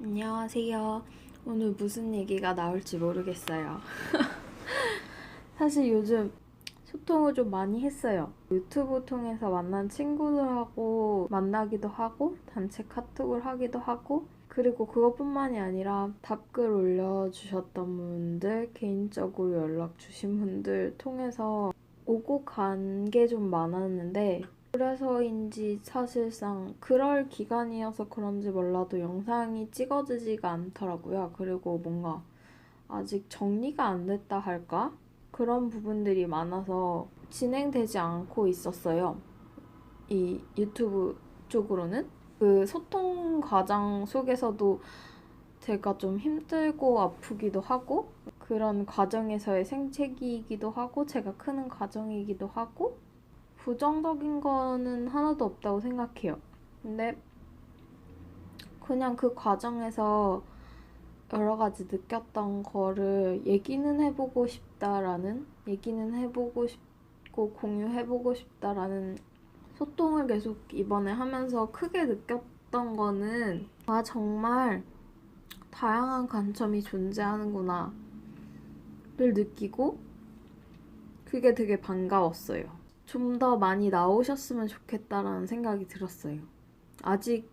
안녕하세요. 오늘 무슨 얘기가 나올지 모르겠어요. 사실 요즘 소통을 좀 많이 했어요. 유튜브 통해서 만난 친구들하고 만나기도 하고, 단체 카톡을 하기도 하고, 그리고 그것뿐만이 아니라 답글 올려주셨던 분들, 개인적으로 연락 주신 분들 통해서 오고 간 게 좀 많았는데, 그래서인지 사실상 그럴 기간이어서 그런지 몰라도 영상이 찍어지지가 않더라고요. 그리고 뭔가 아직 정리가 안 됐다 할까? 그런 부분들이 많아서 진행되지 않고 있었어요. 이 유튜브 쪽으로는. 그 소통 과정 속에서도 제가 좀 힘들고 아프기도 하고 그런 과정에서의 생채기이기도 하고 제가 크는 과정이기도 하고 부정적인 거는 하나도 없다고 생각해요. 근데 그냥 그 과정에서 여러 가지 느꼈던 거를 얘기는 해보고 싶고 공유해보고 싶다라는 소통을 계속 이번에 하면서 크게 느꼈던 거는 정말 다양한 관점이 존재하는구나 를 느끼고 그게 되게 반가웠어요. 좀 더 많이 나오셨으면 좋겠다라는 생각이 들었어요. 아직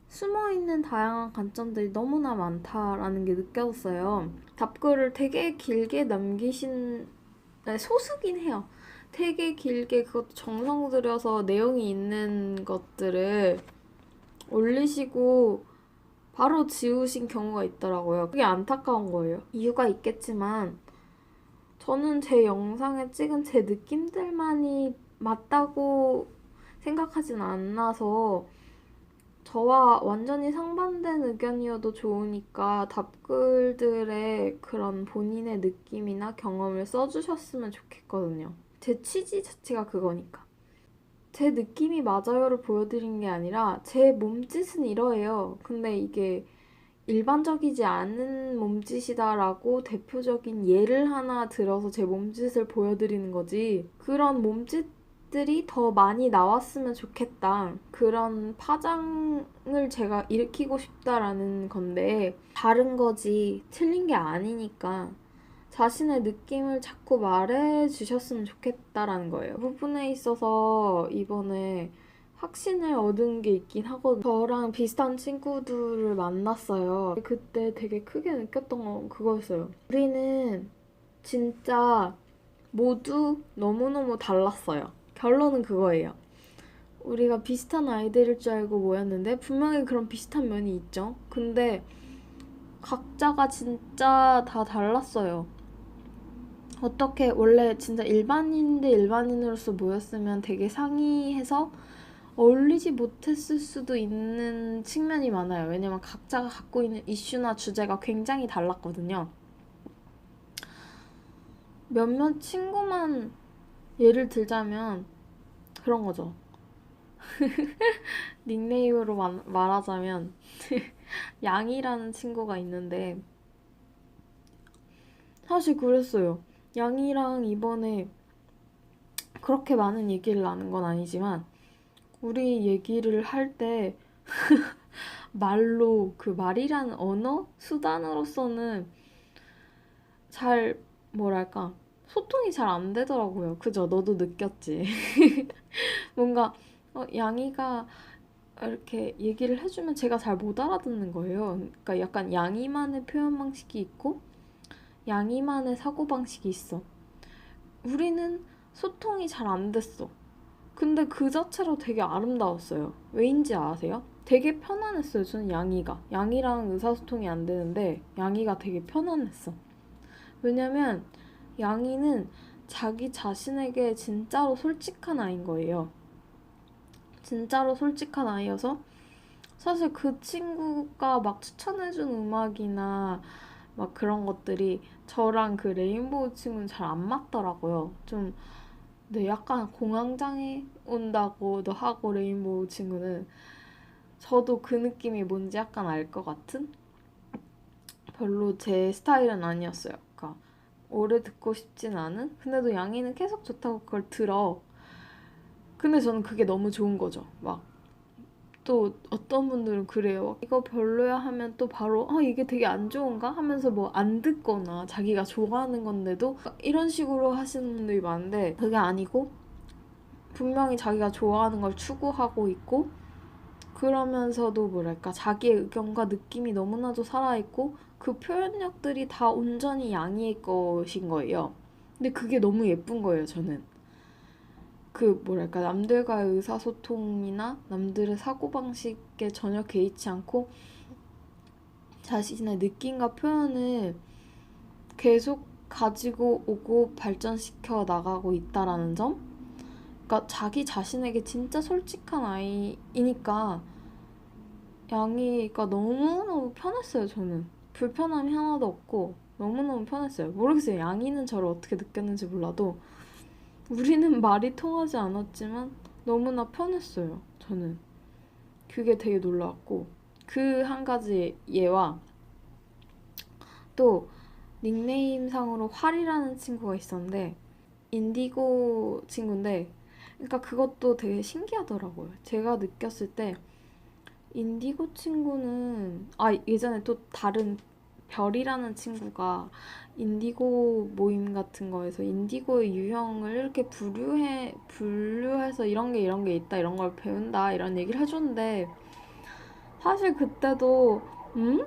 숨어있는 다양한 관점들이 너무나 많다라는 게 느껴졌어요. 답글을 되게 길게 남기신, 소수긴 해요. 되게 길게 그것도 정성 들여서 내용이 있는 것들을 올리시고 바로 지우신 경우가 있더라고요. 그게 안타까운 거예요. 이유가 있겠지만 저는 제 영상에 찍은 제 느낌들만이 맞다고 생각하진 않아서 저와 완전히 상반된 의견이어도 좋으니까 답글들에 그런 본인의 느낌이나 경험을 써주셨으면 좋겠거든요. 제 취지 자체가 그거니까. 제 느낌이 맞아요를 보여드린 게 아니라 제 몸짓은 이러해요. 근데 이게 일반적이지 않은 몸짓이다라고 대표적인 예를 하나 들어서 제 몸짓을 보여드리는 거지. 그런 몸짓들이 더 많이 나왔으면 좋겠다. 그런 파장을 제가 일으키고 싶다라는 건데, 다른 거지. 틀린 게 아니니까. 자신의 느낌을 자꾸 말해 주셨으면 좋겠다라는 거예요. 부분에 있어서 이번에 확신을 얻은 게 있긴 하거든요. 저랑 비슷한 친구들을 만났어요. 그때 되게 크게 느꼈던 건 그거였어요. 우리는 진짜 모두 너무너무 달랐어요. 결론은 그거예요. 우리가 비슷한 아이들일 줄 알고 모였는데 분명히 그런 비슷한 면이 있죠. 근데 각자가 진짜 다 달랐어요. 어떻게 원래 진짜 일반인 대 일반인으로서 모였으면 되게 상의해서 어울리지 못했을 수도 있는 측면이 많아요. 왜냐면 각자가 갖고 있는 이슈나 주제가 굉장히 달랐거든요. 몇몇 친구만 예를 들자면 그런 거죠. 닉네임으로 말하자면 양이라는 친구가 있는데 사실 그랬어요. 양이랑 이번에 그렇게 많은 얘기를 나눈 건 아니지만 우리 얘기를 할 때 말로 그 말이라는 언어 수단으로서는 잘 뭐랄까 소통이 잘 안 되더라고요. 그죠? 너도 느꼈지? 뭔가 양이가 이렇게 얘기를 해주면 제가 잘 못 알아듣는 거예요. 그러니까 약간 양이만의 표현 방식이 있고 양이만의 사고 방식이 있어. 우리는 소통이 잘 안 됐어. 근데 그 자체로 되게 아름다웠어요. 왜인지 아세요? 되게 편안했어요. 저는 양이랑 의사소통이 안 되는데 양이가 되게 편안했어. 왜냐면 양이는 자기 자신에게 진짜로 솔직한 아이인 거예요. 진짜로 솔직한 아이여서 사실 그 친구가 막 추천해준 음악이나 막 그런 것들이 저랑 그 레인보우 친구는 잘 안 맞더라고요. 좀 네, 약간 공황장애 온다고도 하고 레인보우 친구는 저도 그 느낌이 뭔지 약간 알 것 같은? 별로 제 스타일은 아니었어요. 그러니까 오래 듣고 싶진 않은? 근데도 양이는 계속 좋다고 그걸 들어. 근데 저는 그게 너무 좋은 거죠. 막 또 어떤 분들은 그래요. 이거 별로야 하면 또 바로 이게 되게 안 좋은가? 하면서 뭐 안 듣거나 자기가 좋아하는 건데도 이런 식으로 하시는 분들이 많은데 그게 아니고 분명히 자기가 좋아하는 걸 추구하고 있고 그러면서도 뭐랄까 자기의 의견과 느낌이 너무나도 살아있고 그 표현력들이 다 온전히 양이의 것인 거예요. 근데 그게 너무 예쁜 거예요, 저는. 그 뭐랄까 남들과의 의사소통이나 남들의 사고방식에 전혀 개의치 않고 자신의 느낌과 표현을 계속 가지고 오고 발전시켜 나가고 있다라는 점? 그러니까 자기 자신에게 진짜 솔직한 아이이니까 양이가 너무너무 편했어요, 저는. 불편함이 하나도 없고 너무너무 편했어요. 모르겠어요. 양이는 저를 어떻게 느꼈는지 몰라도 우리는 말이 통하지 않았지만 너무나 편했어요, 저는. 그게 되게 놀라웠고 그 한 가지 예와 또 닉네임상으로 활이라는 친구가 있었는데 인디고 친구인데 그러니까 그것도 되게 신기하더라고요. 제가 느꼈을 때 인디고 친구는 예전에 또 다른 별이라는 친구가 인디고 모임 같은 거에서 인디고의 유형을 이렇게 분류해서 이런 게 있다 이런 걸 배운다 이런 얘기를 해줬는데 사실 그때도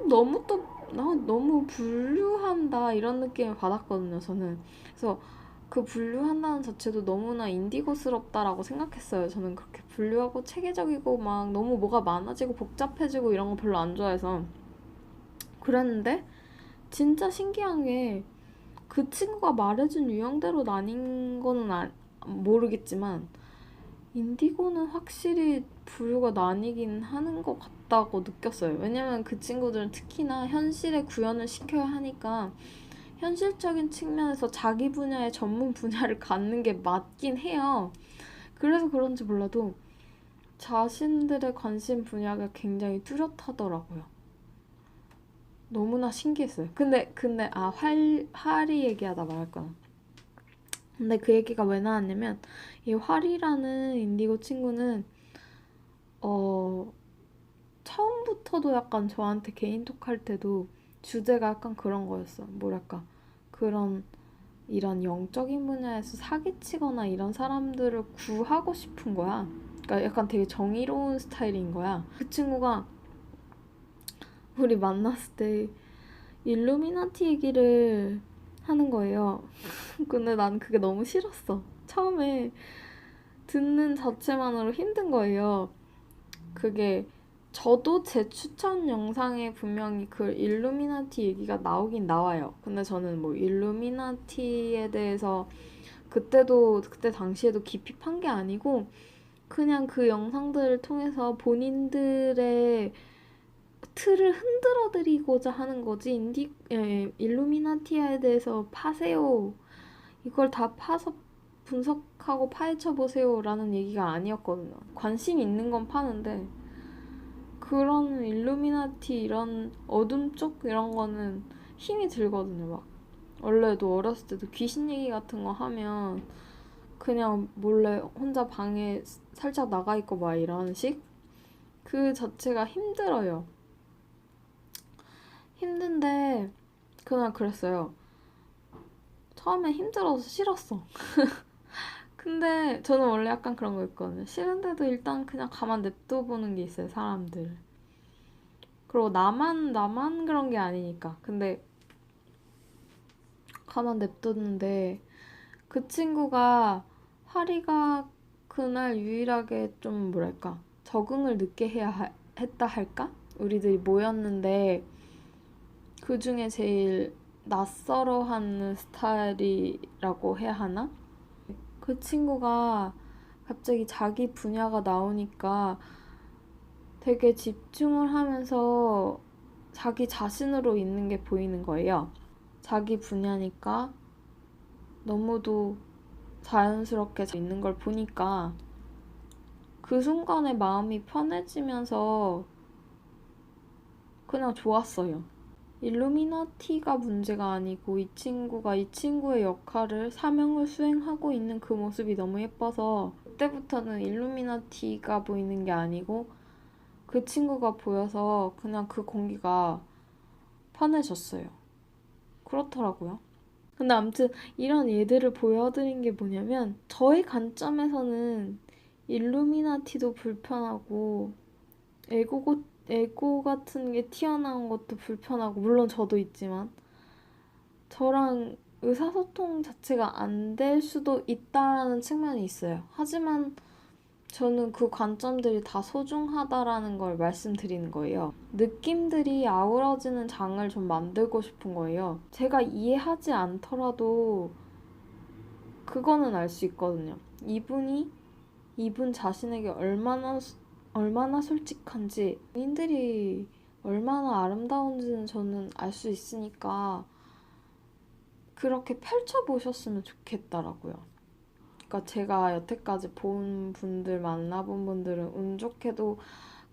너무 또 너무 분류한다 이런 느낌을 받았거든요, 저는. 그래서 그 분류한다는 자체도 너무나 인디고스럽다라고 생각했어요. 저는 그렇게 분류하고 체계적이고 막 너무 뭐가 많아지고 복잡해지고 이런 거 별로 안 좋아해서 그랬는데 진짜 신기한 게 그 친구가 말해준 유형대로 나뉜 거는 모르겠지만 인디고는 확실히 부류가 나뉘긴 하는 것 같다고 느꼈어요. 왜냐면 그 친구들은 특히나 현실에 구현을 시켜야 하니까 현실적인 측면에서 자기 분야의 전문 분야를 갖는 게 맞긴 해요. 그래서 그런지 몰라도 자신들의 관심 분야가 굉장히 뚜렷하더라고요. 너무나 신기했어요. 근데 활이 얘기하다 말았구나. 근데 그 얘기가 왜 나왔냐면 이 활이라는 인디고 친구는 처음부터도 약간 저한테 개인톡 할 때도 주제가 약간 그런 거였어. 뭐랄까 이런 영적인 분야에서 사기치거나 이런 사람들을 구하고 싶은 거야. 그러니까 약간 되게 정의로운 스타일인 거야. 그 친구가 우리 만났을 때 일루미나티 얘기를 하는 거예요. 근데 난 그게 너무 싫었어. 처음에 듣는 자체만으로 힘든 거예요. 그게 저도 제 추천 영상에 분명히 그 일루미나티 얘기가 나오긴 나와요. 근데 저는 뭐 일루미나티에 대해서 그때 당시에도 깊이 판 게 아니고 그냥 그 영상들을 통해서 본인들의 틀을 흔들어 드리고자 하는 거지. 일루미나티에 대해서 파세요. 이걸 다 파서 분석하고 파헤쳐 보세요 라는 얘기가 아니었거든요. 관심 있는 건 파는데 그런 일루미나티 이런 어둠 쪽 이런 거는 힘이 들거든요. 막 원래도 어렸을 때도 귀신 얘기 같은 거 하면 그냥 몰래 혼자 방에 살짝 나가 있고 막 이런 식? 그 자체가 힘들어요. 힘든데 그날 그랬어요. 처음에 힘들어서 싫었어. 근데 저는 원래 약간 그런 거 있거든요. 싫은데도 일단 그냥 가만 냅둬보는 게 있어요, 사람들. 그리고 나만 그런 게 아니니까. 근데 가만 냅뒀는데 그 친구가 화리가 그날 유일하게 좀 뭐랄까 적응을 늦게 했다 할까? 우리들이 모였는데 그 중에 제일 낯설어하는 스타일이라고 해야 하나? 그 친구가 갑자기 자기 분야가 나오니까 되게 집중을 하면서 자기 자신으로 있는 게 보이는 거예요. 자기 분야니까 너무도 자연스럽게 있는 걸 보니까 그 순간에 마음이 편해지면서 그냥 좋았어요. 일루미나티가 문제가 아니고 이 친구가 이 친구의 역할을 사명을 수행하고 있는 그 모습이 너무 예뻐서 그때부터는 일루미나티가 보이는 게 아니고 그 친구가 보여서 그냥 그 공기가 편해졌어요. 그렇더라고요. 근데 아무튼 이런 예들을 보여드린 게 뭐냐면 저의 관점에서는 일루미나티도 불편하고 에고 같은 게 튀어나온 것도 불편하고 물론 저도 있지만 저랑 의사소통 자체가 안 될 수도 있다라는 측면이 있어요. 하지만 저는 그 관점들이 다 소중하다라는 걸 말씀드리는 거예요. 느낌들이 아우러지는 장을 좀 만들고 싶은 거예요. 제가 이해하지 않더라도 그거는 알 수 있거든요. 이분 자신에게 얼마나 솔직한지, 본인들이 얼마나 아름다운지는 저는 알 수 있으니까 그렇게 펼쳐보셨으면 좋겠더라고요. 그러니까 제가 여태까지 만나본 분들은 운 좋게도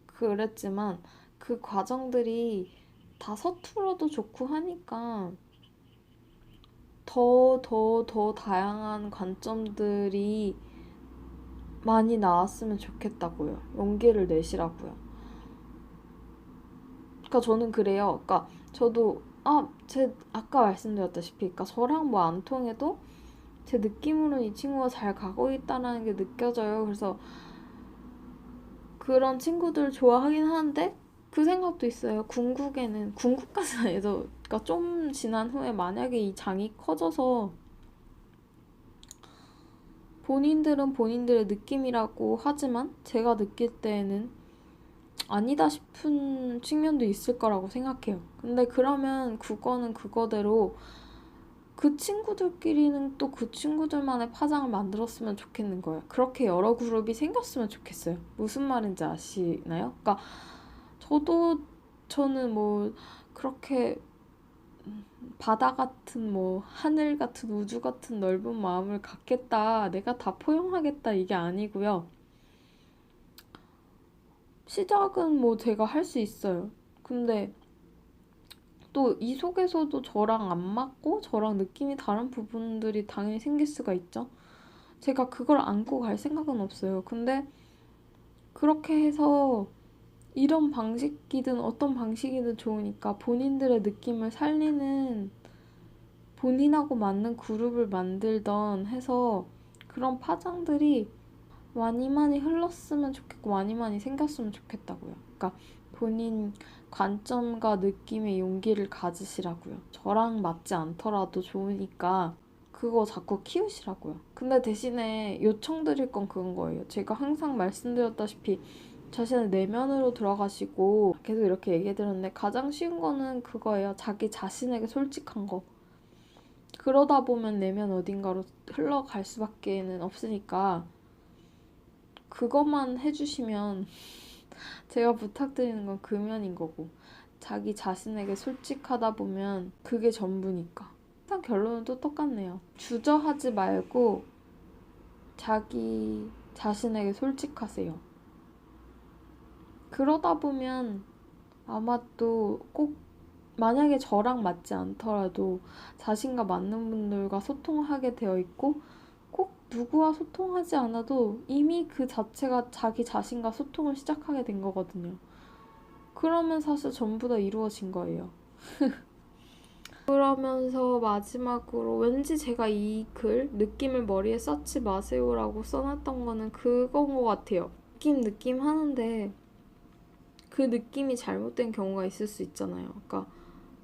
그랬지만 그 과정들이 다 서툴어도 좋고 하니까 더 다양한 관점들이 많이 나왔으면 좋겠다고요. 용기를 내시라고요. 그러니까 저는 그래요. 그러니까 저도 아까 말씀드렸다시피 그러니까 저랑 뭐 안 통해도 제 느낌으로는 이 친구가 잘 가고 있다는 게 느껴져요. 그래서 그런 친구들 좋아하긴 하는데 그 생각도 있어요. 궁극까지는 아니죠. 그러니까 좀 지난 후에 만약에 이 장이 커져서 본인들은 본인들의 느낌이라고 하지만 제가 느낄 때에는 아니다 싶은 측면도 있을 거라고 생각해요. 근데 그러면 그거는 그거대로 그 친구들끼리는 또 그 친구들만의 파장을 만들었으면 좋겠는 거예요. 그렇게 여러 그룹이 생겼으면 좋겠어요. 무슨 말인지 아시나요? 그러니까 저는 뭐 그렇게 바다 같은 뭐 하늘 같은 우주 같은 넓은 마음을 갖겠다. 내가 다 포용하겠다 이게 아니고요. 시작은 뭐 제가 할 수 있어요. 근데 또 이 속에서도 저랑 안 맞고 저랑 느낌이 다른 부분들이 당연히 생길 수가 있죠. 제가 그걸 안고 갈 생각은 없어요. 근데 그렇게 해서 이런 방식이든 어떤 방식이든 좋으니까 본인들의 느낌을 살리는 본인하고 맞는 그룹을 만들던 해서 그런 파장들이 많이 흘렀으면 좋겠고 많이 생겼으면 좋겠다고요. 그러니까 본인 관점과 느낌의 용기를 가지시라고요. 저랑 맞지 않더라도 좋으니까 그거 자꾸 키우시라고요. 근데 대신에 요청드릴 건 그건 거예요. 제가 항상 말씀드렸다시피 자신의 내면으로 들어가시고 계속 이렇게 얘기해드렸는데 가장 쉬운 거는 그거예요. 자기 자신에게 솔직한 거. 그러다 보면 내면 어딘가로 흘러갈 수밖에는 없으니까 그것만 해주시면 제가 부탁드리는 건 금연인 거고 자기 자신에게 솔직하다 보면 그게 전부니까 항상 결론은 또 똑같네요. 주저하지 말고 자기 자신에게 솔직하세요. 그러다 보면 아마 또 꼭 만약에 저랑 맞지 않더라도 자신과 맞는 분들과 소통하게 되어 있고 꼭 누구와 소통하지 않아도 이미 그 자체가 자기 자신과 소통을 시작하게 된 거거든요. 그러면 사실 전부 다 이루어진 거예요. 그러면서 마지막으로 왠지 제가 이 글 느낌을 머리에 쌓지 마세요라고 써놨던 거는 그건 것 같아요. 느낌 하는데 그 느낌이 잘못된 경우가 있을 수 있잖아요. 그러니까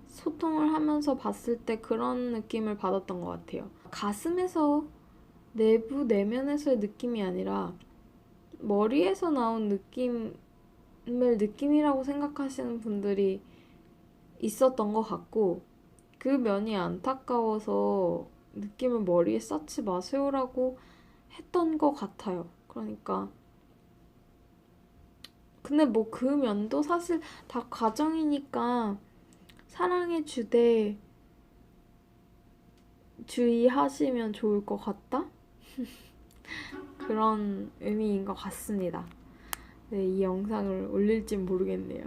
소통을 하면서 봤을 때 그런 느낌을 받았던 것 같아요. 가슴에서 내면에서의 느낌이 아니라 머리에서 나온 느낌을 느낌이라고 생각하시는 분들이 있었던 것 같고 그 면이 안타까워서 느낌을 머리에 쌓지 마세요라고 했던 것 같아요. 그러니까 근데 뭐 그 면도 사실 다 과정이니까 사랑의 주되 주의하시면 좋을 것 같다? 그런 의미인 것 같습니다. 네, 이 영상을 올릴진 모르겠네요.